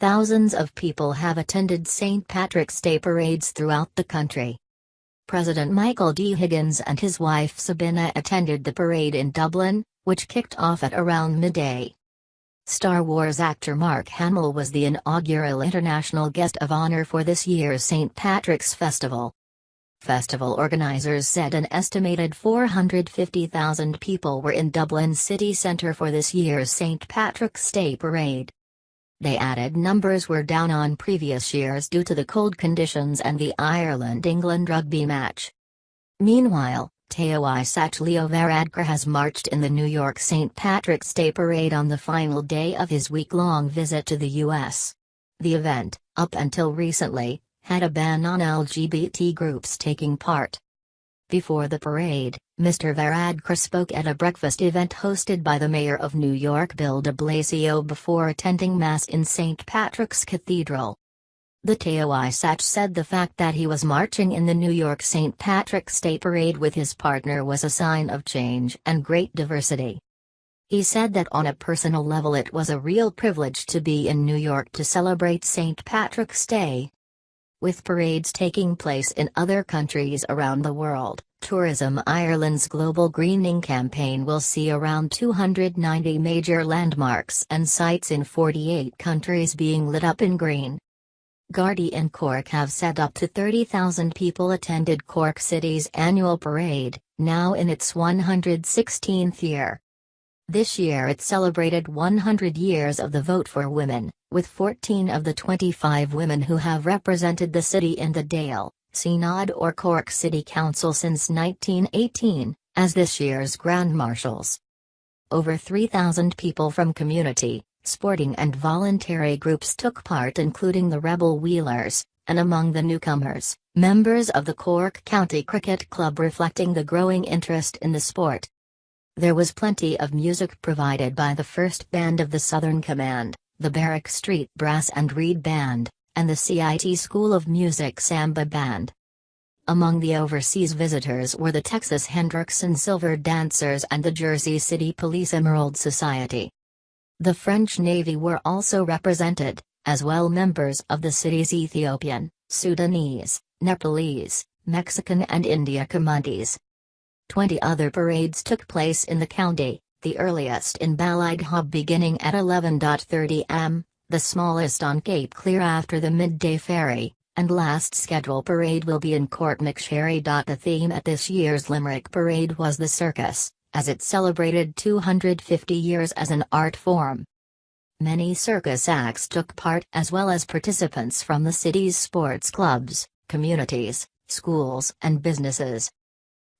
thousands of people have attended St. Patrick's Day parades throughout the country. President Michael D. Higgins and his wife Sabina attended the parade in Dublin, which kicked off at around midday. Star Wars actor Mark Hamill was the inaugural international guest of honor for this year's St. Patrick's Festival. Festival organizers said an estimated 450,000 people were in Dublin city centre for this year's St. Patrick's Day parade. They added numbers were down on previous years due to the cold conditions and the Ireland-England rugby match. Meanwhile, Taoiseach Leo Varadkar has marched in the New York St. Patrick's Day parade on the final day of his week-long visit to the U.S. The event, up until recently, had a ban on LGBT groups taking part. Before the parade, Mr. Varadkar spoke at a breakfast event hosted by the mayor of New York Bill de Blasio before attending Mass in St. Patrick's Cathedral. The Taoiseach said the fact that he was marching in the New York St. Patrick's Day parade with his partner was a sign of change and great diversity. He said that on a personal level it was a real privilege to be in New York to celebrate St. Patrick's Day. With parades taking place in other countries around the world, Tourism Ireland's global greening campaign will see around 290 major landmarks and sites in 48 countries being lit up in green. Gardaí in Cork have said up to 30,000 people attended Cork City's annual parade, now in its 116th year. This year it celebrated 100 years of the vote for women, with 14 of the 25 women who have represented the city in the Dáil, Synod or Cork City Council since 1918, as this year's Grand Marshals. Over 3,000 people from community, sporting and voluntary groups took part, including the Rebel Wheelers, and among the newcomers, members of the Cork County Cricket Club, reflecting the growing interest in the sport. There was plenty of music provided by the First Band of the Southern Command, the Barrack Street Brass and Reed Band, and the CIT School of Music Samba Band. Among the overseas visitors were the Texas Hendrickson Silver Dancers and the Jersey City Police Emerald Society. The French Navy were also represented, as well members of the city's Ethiopian, Sudanese, Nepalese, Mexican and India communities. 20 other parades took place in the county, the earliest in Ballyghub beginning at 11:30 am, the smallest on Cape Clear after the midday ferry, and last scheduled parade will be in Court McSherry. The theme at this year's Limerick Parade was the circus, as it celebrated 250 years as an art form. Many circus acts took part, as well as participants from the city's sports clubs, communities, schools and businesses.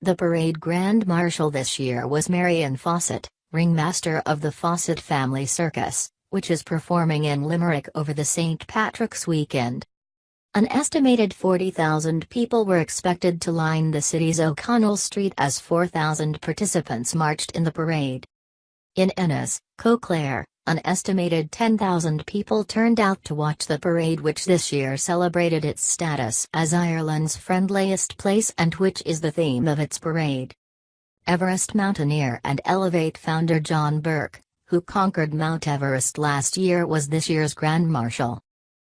The parade Grand Marshal this year was Marion Fawcett, ringmaster of the Fawcett Family Circus, which is performing in Limerick over the St. Patrick's weekend. An estimated 40,000 people were expected to line the city's O'Connell Street as 4,000 participants marched in the parade. In Ennis, Clare, an estimated 10,000 people turned out to watch the parade, which this year celebrated its status as Ireland's friendliest place and which is the theme of its parade. Everest mountaineer and Elevate founder John Burke, who conquered Mount Everest last year, was this year's Grand Marshal.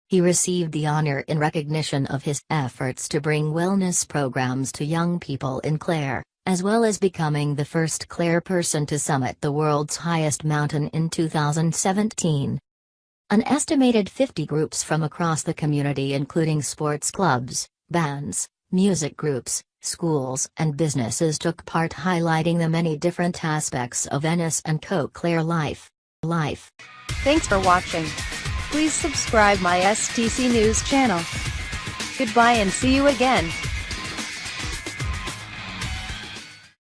He received the honor in recognition of his efforts to bring wellness programs to young people in Clare, as well as becoming the first Clare person to summit the world's highest mountain in 2017. An estimated 50 groups from across the community, including sports clubs, bands, music groups, schools and businesses, took part, highlighting the many different aspects of Ennis and Clare life. Thanks for watching. Please subscribe my STC News channel. Goodbye and see you again.